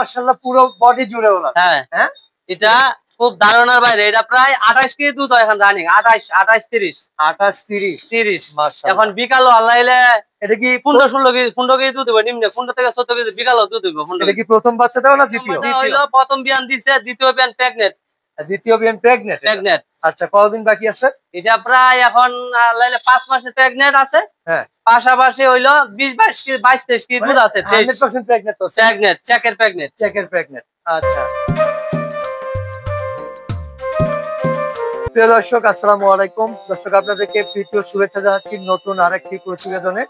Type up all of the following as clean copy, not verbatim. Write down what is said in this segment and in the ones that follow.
মাশাআল্লাহ পুরো বডি জুড়ে ওলা। হ্যাঁ হ্যাঁ, এটা খুব ধারণার বাইরে। এটা প্রায় 28 কেজি দুধ হয় এখন রানিং। 28 30 এখন বিকাল আল্লাইলে এটা কি 15 16 কেজি 15 কেজি দুধ হবে নিম্নে, 15 থেকে 14 কেজি বিকালও দুধ হবে। এটা কি প্রথম বাচ্চা দাও না দ্বিতীয়? হইলো প্রথম বিয়ান দিছে, দ্বিতীয় বিয়ান প্রেগন্যান্ট। দ্বিতীয় বিয়ান প্রেগন্যান্ট। আচ্ছা, কতদিন বাকি আছে? এটা প্রায় এখন আল্লাইলে 5 মাসের প্রেগন্যান্ট আছে। হ্যাঁ, পাশাপাশি হইলো 20 22 23 কেজি দুধ আছে। 100% প্রেগন্যান্ট তো? প্রেগন্যান্ট, চেকের প্রেগন্যান্ট। চেকের প্রেগন্যান্ট। আচ্ছা, প্রিয় দর্শক আসসালামু আলাইকুম। দর্শক আপনাদেরকে প্রীতি ও শুভেচ্ছা জানাচ্ছি নতুন আরেকটি প্রতিবেদনে।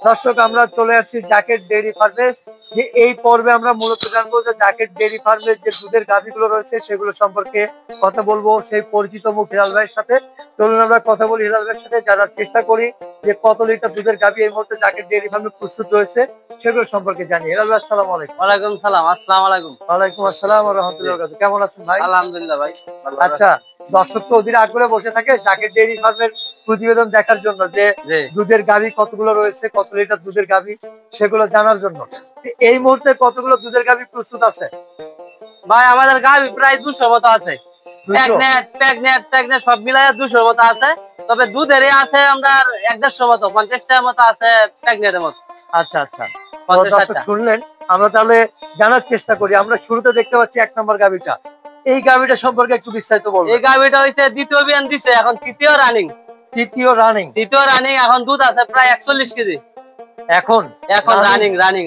দর্শক আমরা চলে আসছি জাকের ডেইরি ফার্মে। যে এই পর্বে আমরা মূলত জানবো যে জাকের ডেইরি ফার্মের যে দুধের গাভীগুলো রয়েছে সেগুলো সম্পর্কে কথা বলবো সেই পরিচিত মুখ হিলাল ভাইয়ের সাথে। চলুন আমরা কথা বলি হিলাল ভাইয়ের সাথে, জানার চেষ্টা করি যে কত লিটার দুধের গাভী এই মুহূর্তে জাকের ডেইরি ফার্মে প্রস্তুত রয়েছে সেগুলো সম্পর্কে জানি। হিলাল ভাই আসসালামু আলাইকুম। ওয়ালাইকুম সালাম। আসসালামু আলাইকুম। ওয়ালাইকুম আসসালাম ওয়া রাহমাতুল্লাহি ওয়া বারাকাতুহু। কেমন আছেন ভাই? আলহামদুলিল্লাহ ভাই। আচ্ছা, দর্শক তো অধীর আগ্রহে বসে থাকে জাকের ডেইরি ফার্মের প্রতিবেদন দেখার জন্য, যে দুধের গাভী কতগুলো রয়েছে, কত লিটার দুধের গাভী সেগুলো জানার জন্য। এই মুহূর্তে কতগুলো দুধের গাভী প্রস্তুত আছে ভাই? আমাদের গাভী প্রায় 200 মতো আছে। প্রেগন্যান্ট সব মিলায় 200 মতো আছে। তবে দুধের আছে আমরা 150 মতো, 50টার মতো আছে প্রেগন্যান্টের মতো। আচ্ছা আচ্ছা, দর্শক শুনলেন। আমরা তাহলে জানার চেষ্টা করি। আমরা শুরুতে দেখতে পাচ্ছি 1 নম্বর গাভীটা। এই গাভীটা সম্পর্কে একটু বিস্তারিত বলুন। এই গাভীটা হইছে দ্বিতীয় বিয়ান দিছে, এখন তৃতীয় রানিং। এখন দুধ আছে প্রায় 41 কেজি। এখন রানিং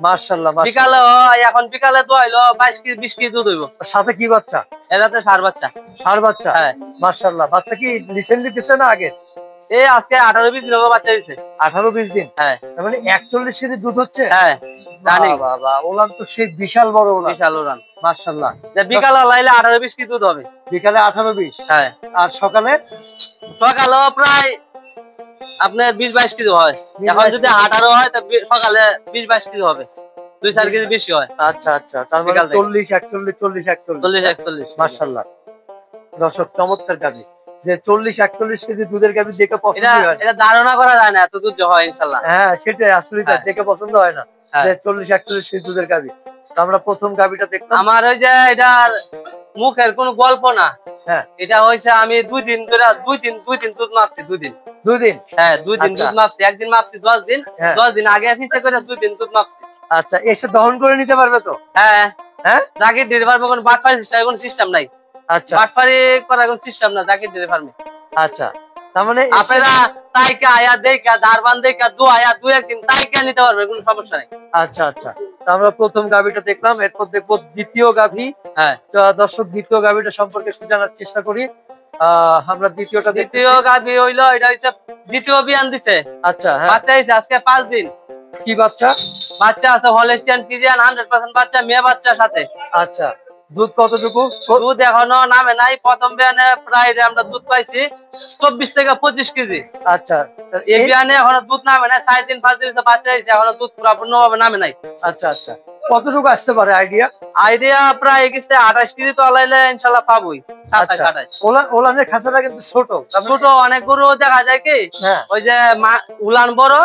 মাশাআল্লাহ। বিকালে এখন বিকালে তো হইলো 22 কেজি 20 কেজি দুধ হইব। সাথে কি বাচ্চা? এটাতে ষাঁড় বাচ্চা। ষাঁড় বাচ্চা? হ্যাঁ মাশাআল্লাহ। বাচ্চা কি রিসেন্টলি দিছে না আগে? এই আজকে 18-20 দিন হবে বাচ্চা দিছে। 18-20 দিন? হ্যাঁ। মানে 41 কেজি দুধ হচ্ছে? হ্যাঁ রানিং। বাবা, ওলান তো সেই বিশাল বড় ওলান। বিশাল ওলান মাশাআল্লাহ। বিকালে লাইলে 18-20 কেজি দুধ হবে। বিকালে 18-20? হ্যাঁ। আর সকালে প্রায় আপনার 20-22 কেজি হয়। এখন যদি 18 হয় তো সকালে 20-22 কেজি হবে, 2-4 কেজি বেশি হয়। আচ্ছা আচ্ছা, তার মানে 40-41 মাশাআল্লাহ। দর্শক চমৎকার গাভী, যে 40-41 কেজি দুধের গাভী দেখে পছন্দ হয়। এটা ধারণা করা যায় না এত দুধ হয় ইনশাআল্লাহ। হ্যাঁ সেটাই, আসলে দেখে পছন্দ হয় না যে 40-41 কেজি দুধের গাভী। আমরা প্রথম গাভীটা দেখলাম। আমার ওই যে এটার মুখের কোনো গল্প না। হ্যাঁ, এটা হইছে আমি 2 দিন ধরে 2 দিন দুধ মাপছি। 2 দিন? হ্যাঁ 2 দিন দুধ মাপছি। একদিন মাপছি 10 দিন, 10 দিন আগে ফিসে করে 2 দিন দুধ মাপছি। আচ্ছা, এসে দহন করে নিতে পারবে তো? হ্যাঁ হ্যাঁ, জাকির ডেইরি ফার্মে কোনো বাটফারি সিস্টেম নাই। আচ্ছা, বাটফারি করার কোনো সিস্টেম না জাকির ডেইরি ফার্মে। আচ্ছা, তার মানে আপনারা তাইকে আয়া দেখা ধারবান দেখা আয়া 2-1 দিন তাইকে নিতে পারবে, কোনো সমস্যা নাই। আচ্ছা আচ্ছা, আমরা প্রথম গাভীটা দেখলাম, এরপর দেখবো দ্বিতীয় গাভী। হ্যাঁ, দর্শক দ্বিতীয় গাভীটা সম্পর্কে একটু জানার চেষ্টা করি। আমরা দ্বিতীয় গাভী হইলো, এটা হইছে দ্বিতীয় বিয়ান দিছে। আচ্ছা, বাচ্চা হইছে আজকে 5 দিন। কি বাচ্চা? বাচ্চা আছে হলস্টিয়ান ফ্রিজিয়ান 100% বাচ্চা, মেয়ে বাচ্চার সাথে। আচ্ছা, দুধ কতটুকু? দুধ এখনো নামে নাই। প্রথম বিয়ানে প্রায় আমরা দুধ পাইছি 24 থেকে 25 কেজি। আচ্ছা, এই বিয়ানে এখনো দুধ নামে নাই। 4-5 দিন বাচ্চা হইছে, এখনো দুধ পূর্ণভাবে নামে নাই। আচ্ছা আচ্ছা, কতটুকু আসতে পারে আইডিয়া? প্রায় 28 কেজি তো আলাইলে ইনশাআল্লাহ পাবোই। ওলানের খাঁচাটা কিন্তু ছোট অনেক গরু দেখা যায় কি ওই যে উলান বড়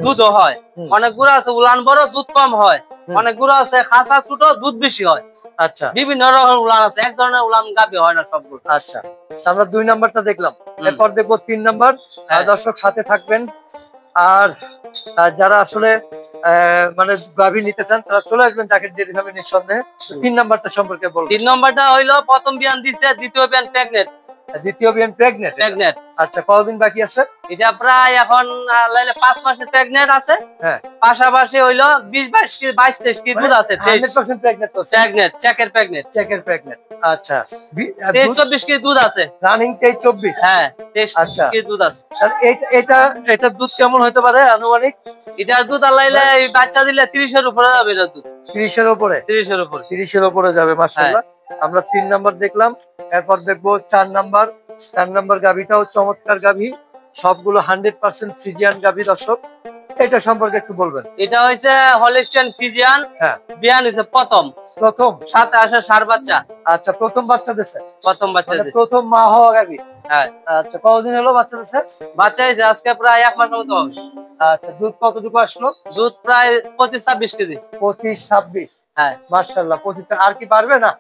দুধও হয়, অনেক গরু আছে উলান বড় দুধ কম হয়, অনেক গরু আছে খাঁচা ছোট দুধ বেশি হয়। আচ্ছা, বিভিন্ন রকমের উলান আছে, এক ধরনের উলান গাভী হয় না সবগুলো। আচ্ছা, আমরা 2 নাম্বারটা দেখলাম, এরপর দেখবো 3 নাম্বার। দর্শক সাথে থাকবেন। আর যারা আসলে মানে গাভী নিতে চান তারা চলে আসবেন জাকের ডেইরি ফার্মে নিঃসন্দেহে। 3 নাম্বারটা সম্পর্কে বলুন। 3 নাম্বারটা হইলো প্রথম বিয়ান দিছে, দ্বিতীয় বিয়ান প্রেগন্যান্ট। দ্বিতীয় বিয়ান প্রেগন্যান্ট। আচ্ছা, কতদিন বাকি আছে? এটা প্রায় এখন 5 মাসের প্রেগন্যান্ট আছে। হ্যাঁ, পাশাপাশি হইলো 22-23 কেজি দুধ আছে। 100% প্রেগন্যান্ট তো? চেকের প্রেগন্যান্ট। আচ্ছা, 23-24 কেজি দুধ আছে রানিং। 23-24? হ্যাঁ 23 কেজি দুধ আছে। এটা দুধ কেমন হতে পারে আনুমানিক? এটার দুধ আলাইলে বাচ্চা দিলে 30 এর উপরে যাবে। এটা দুধ 30 এর উপরে যাবে। মাশাআল্লাহ। আমরা 3 নাম্বার দেখলাম, এরপর দেখবো 4 নাম্বার। 4 নাম্বার গাভীটাও চমৎকার গাভী, সবগুলো 100% ফ্রিজিয়ান গাভী। দর্শক এটা সম্পর্কে একটু বলবেন। এটা হইছে হলিস্টিয়ান ফ্রিজিয়ান। হ্যাঁ, বিয়ান হইছে প্রথম প্রথম। সাথে আসে ষাঁড় বাচ্চা। আচ্ছা, প্রথম বাচ্চা দিছে, প্রথম বাচ্চা মানে দিছে। প্রথম মা হওয়া গাভী। হ্যাঁ, আচ্ছা, কতদিন হলো বাচ্চা দিছে? বাচ্চা হইছে আজকে প্রায় 1 মাসের মতো হবে। আচ্ছা, দুধ কতটুকু আসলো? দুধ প্রায় 25-26 কেজি। 25-26। হ্যাঁ, মাশাআল্লাহ, 25টা আর কি পারবে না?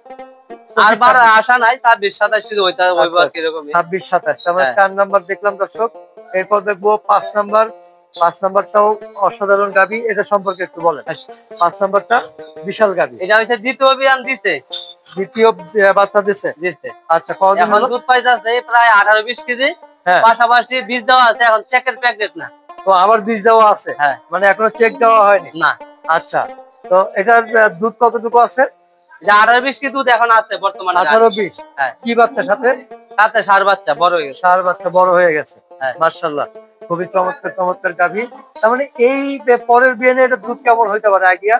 আর 25, বার 26। আশা নাই, 26-27 কেজি হইতা হইব আর কি এরকমই। 26-27। আমরা হ্যাঁ। 4 নাম্বার দেখলাম দর্শক। এরপর দেখবো 5 নাম্বার। 5 নাম্বারটাও অসাধারণ গাভী, এটা সম্পর্কে একটু বলেন। 5 নাম্বারটা বিশাল গাভী। এটা হইছে দ্বিতীয় বিয়ান দিছে। দ্বিতীয় বাচ্চা দিছে। দিছে। আচ্ছা, কতদিন এখন হলো? দুধ পাইতাছে প্রায় 18-20 কেজি। হ্যাঁ। পাশাপাশি বীজ দেওয়া আছে, এখন চেকের প্যাকেট না। তো আবার বীজ দেওয়া আছে? হ্যাঁ। মানে এখনো চেক দেওয়া হয়নি? না। আচ্ছা, তো এটার দুধ কতটুকু আছে? এটা 18-20 কেজি দুধ এখন আছে বর্তমানে। 18-20। হ্যাঁ। কি বাচ্চা সাথে? সাথে ষাঁড় বাচ্চা বড় হয়ে গেছে। ষাঁড় বাচ্চা বড় হয়ে গেছে। হ্যাঁ। মাশাআল্লাহ, খুবই চমৎকার চমৎকার গাভী। তার মানে এই পরের বিয়ানে এটা দুধ কেমন হইতে পারে আইডিয়া?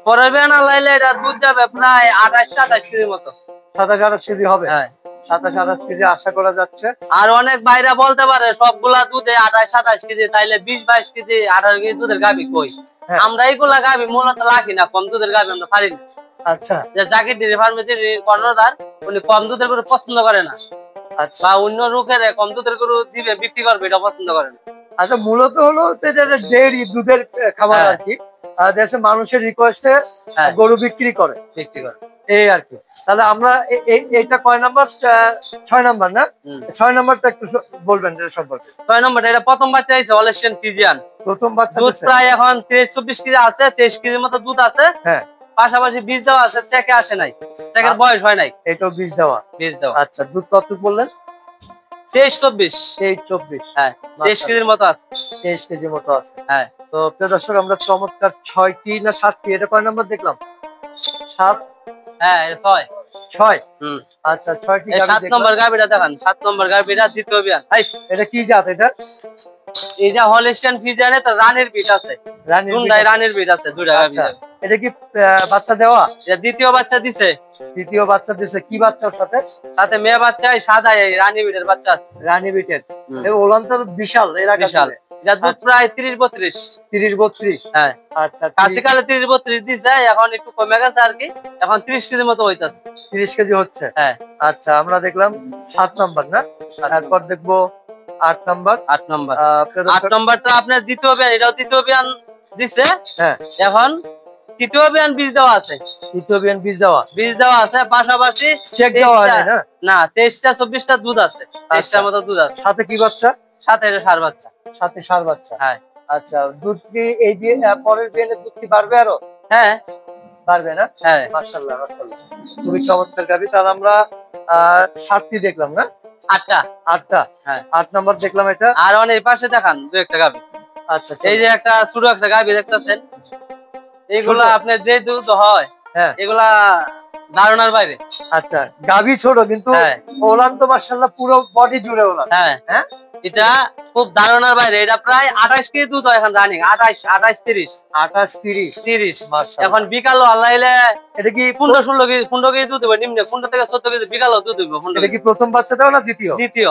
পরের বিয়ান লাইলে এটা দুধ যাবে প্রায় 28-27 কেজির মতো। 27-28 কেজি হবে। হ্যাঁ। 27-28 কেজি আশা করা যাচ্ছে। আর অনেক বাইরা বলতে পারে সবগুলা দুধে 28-27 কেজি, তাইলে 20-22 কেজি 18 কেজি দুধের গাভী কই? হ্যাঁ। আমরা এইগুলা গাভী মূলত রাখি না, কম দুধের গাভী আমরা পারি না। আচ্ছা যে জাকির ডেইরি ফার্মেসির কর্ণধার, উনি কম দুধের গরু পছন্দ করে না, আচ্ছা বা অন্য লোকের কম দুধের গরু দিবে বিক্রি করবে এটা পছন্দ করে না। আচ্ছা, মূলত হলো তো এটা ডেইরি দুধের খাবার হ্যাঁ। আর কি। দেশে মানুষের রিকোয়েস্টে হ্যাঁ। গরু বিক্রি করে, বিক্রি করে। এই আর কি। তাহলে আমরা এইটা কয় নাম্বার? 6 নাম্বার না? 6 নাম্বারটা একটু বলবেন এর সম্পর্কে। 6 নম্বর এটা প্রথম বাচ্চা হইছে হলিস্টিয়ান ফ্রিজিয়ান। প্রথম বাচ্চা দুধ দিছে? প্রায় এখন 23-24 কেজি আছে, 23 কেজির মতো দুধ আছে। হ্যাঁ। পাশাপাশি বীজ দেওয়া আছে, চেকে আসে নাই, চেকের বয়স হয় নাই। এটাও বীজ দেওয়া? বীজ দেওয়া। আচ্ছা, দুধ কতটুকু বললেন? 23-24। 23-24। হ্যাঁ, 23 কেজির মতো আছে। 23 কেজি মতো আছে। হ্যাঁ। তো প্রিয় দর্শক, আমরা চমৎকার 6টি না 7টি, এটা কয় নাম্বার দেখলাম? 7। হ্যাঁ, 6। 6। হুম। আচ্ছা, 6টি এই গাভী 7 দেখলাম। নম্বর গাভীটা দেখান। 7 নম্বর গাভীটা দ্বিতীয় বিয়ান। হাই, এটা কি জাত এটা? এটা হলিস্টিয়ান ফ্রিজিয়ানে তো রানীর বিট আছে। রানীর বিট দুটাই আছে। রানীর বিট আছে, দুইটা গাভী। আচ্ছা, এটা কি বাচ্চা দেওয়া? এটা দ্বিতীয় বাচ্চা দিছে। দ্বিতীয় বাচ্চা দিছে। কি বাচ্চা ওর সাথে? সাথে মেয়ে বাচ্চা, সাদা এই রানী বিটের বাচ্চা আছে। রানী বিটের। হুম। এই ওলান তো বিশাল এলাকা, বিশাল। এটা দুধ প্রায় 30-32। 30-32। হ্যাঁ। আচ্ছা, কাছাকাছি 30-32 দিছে, এখন একটু কমে গেছে আর কি, এখন 30 কেজির মতো হইতাছে। 30 কেজি হচ্ছে। হ্যাঁ। আচ্ছা, আমরা দেখলাম 7 নাম্বার না? তারপর দেখবো 8 নাম্বার। 8 নম্বর। প্রিয় 8 দর্শক, নম্বরটা আপনার দ্বিতীয় বিয়ান, এটাও দ্বিতীয় বিয়ান দিছে। হ্যাঁ, এখন তৃতীয় বিয়ান বীজ দেওয়া আছে। তৃতীয় বিয়ান বীজ দেওয়া? বীজ দেওয়া আছে, পাশাপাশি চেক দেওয়া হয় না? না, 23-24টা দুধ আছে, 23টার মতো দুধ আছে। সাথে কি বাচ্চা? সাথে এটা ষাঁড় বাচ্চা। সাথে ষাঁড় বাচ্চা। হ্যাঁ। আচ্ছা, দুধ কি এই বিয়ে পরের বিয়ানে দুধ কি বাড়বে আরো? হ্যাঁ। বাড়বে না? হ্যাঁ। মাশাআল্লাহ মাশাআল্লাহ, খুবই চমৎকার গাভী। তাহলে আমরা 7টি দেখলাম না? 8টা। 8টা। হ্যাঁ। 8 নাম্বার দেখলাম এটা। আর অনেক পাশে দেখান দু একটা গাভী। আচ্ছা, এই যে একটা ছোট একটা গাভী দেখতেছেন, এগুলা ছোট? আপনার যে দুধ হয়, হ্যাঁ। এগুলা ধারণার বাইরে। আচ্ছা, গাভী ছোট কিন্তু হ্যাঁ। ওলান তো মাশাআল্লাহ পুরো বডি জুড়ে ওলান। হ্যাঁ। হ্যাঁ, এটা খুব ধারণার বাইরে। এটা প্রায় 28 কেজি দুধ হয় এখন রানিং। 28-30। 28-30। মাশাআল্লাহ। এখন বিকালও আল্লাইলে এটা কি 15-16 কেজি 15 কেজি দুধ হবে নিম্নে, 15 থেকে 14 কেজি বিকালও দুধ হবে। 15 এটা কি কেজি। প্রথম বাচ্চা দাও না দ্বিতীয়? দ্বিতীয়।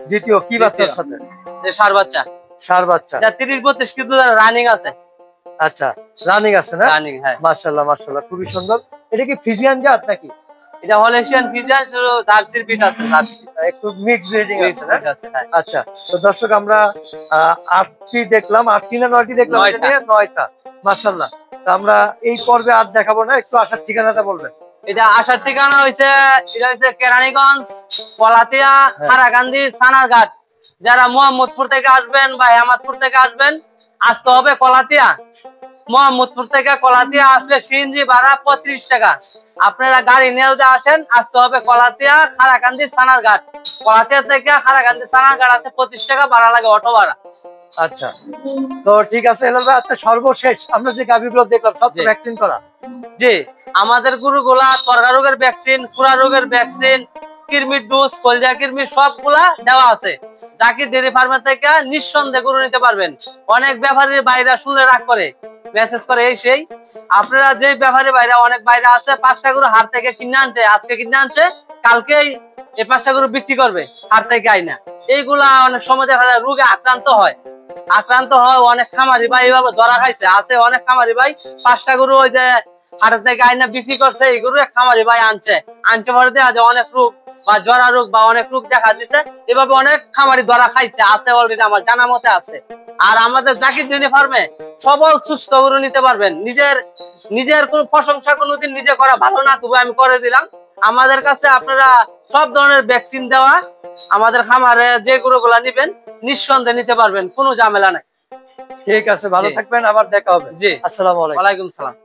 দ্বিতীয়। কি বাচ্চার সাথে? যে ষাঁড় বাচ্চা। ষাঁড় বাচ্চা। এটা 30-32 কেজি দুধ রানিং আছে। আচ্ছা, রানিং আছে না? রানিং। হ্যাঁ। মাশাআল্লাহ মাশাআল্লাহ, খুবই সুন্দর। এটা কি ফ্রিজিয়ান জাত নাকি? এটা হলিস্টিয়ান ফ্রিজিয়ান, জার্সির বিট আছে, জার্সি। একটু মিক্স ব্রিডিং আছে না? আছে, হ্যাঁ। আচ্ছা, তো দর্শক, আমরা 8টি দেখলাম। 8টি না 9টি দেখলাম? 9টা। 9টা। মাশাআল্লাহ। তো আমরা এই পর্বে আর দেখাবো না, একটু আসার ঠিকানাটা বলবেন। এটা আসার ঠিকানা হইছে, এটা হইছে কেরানীগঞ্জ, পলাতিয়া, হ্যাঁ। হারাকান্দি, সানারঘাট। যারা মোহাম্মদপুর থেকে আসবেন বা হেমাদপুর থেকে আসবেন, আসতে হবে কলাতিয়া। মোহাম্মদপুর থেকে কলাতিয়া আসলে সিএনজি ভাড়া 35 টাকা। আপনারা গাড়ি নিয়ে যদি আসেন, আসতে হবে কলাতিয়া, হারাকান্দি, সানারঘাট। কলাতিয়া থেকে হারাকান্দি, সানারঘাট আছে 25 টাকা ভাড়া লাগে, অটো ভাড়া। আচ্ছা, তো ঠিক আছে হেলাল ভাই। আচ্ছা, সর্বশেষ আমরা যে গাভীগুলো দেখলাম সব তো জি। ভ্যাকসিন করা? জি, আমাদের গরুগুলা ত্বরা রোগের ভ্যাকসিন, খুরা রোগের ভ্যাকসিন, কৃমির ডোজ, কলজা কৃমির সবগুলা দেওয়া আছে। জাকির ডেইরি ফার্মের থেকে নিঃসন্দেহে গরু নিতে পারবেন। অনেক ব্যাপারীর বাইরা শুনলে রাগ করে, মেসেজ করে এই সেই। আপনারা যে ব্যাপারী বাইরা, অনেক বাইরা আছে 5টা গরু হাট থেকে কিনে আনছে, আজকে কিনে আনছে, কালকেই এই 5টা গরু বিক্রি করবে হাট থেকে আইনা। এইগুলা অনেক সময় দেখা যায় রোগে আক্রান্ত হয়। আক্রান্ত হয় অনেক খামারি ভাই এইভাবে ধরা খাইছে। আছে অনেক খামারি ভাই 5টা গরু ওই যে হাটের থেকে আইনা বিক্রি করছে, এই গরু এক খামারি ভাই আনছে পরে দেখা যায় অনেক রোগ বা জরা রোগ বা অনেক রোগ দেখা দিচ্ছে, এভাবে অনেক খামারি ধরা খাইছে। আছে অলরেডি আমার জানা মতে আছে। আর আমাদের জাকির ডেইরি ফার্মে সবল সুস্থ গরু নিতে পারবেন। নিজের কোন প্রশংসা কোনোদিন নিজে করা ভালো না, তবু আমি করে দিলাম। আমাদের কাছে আপনারা সব ধরনের ভ্যাকসিন দেওয়া, আমাদের খামারে যে গরুগুলা নিবেন নিঃসন্দেহে নিতে পারবেন, কোনো ঝামেলা নাই। ঠিক আছে, ভালো জি। থাকবেন, আবার দেখা হবে। জি, আসসালামু আলাইকুম। ওয়ালাইকুম সালাম।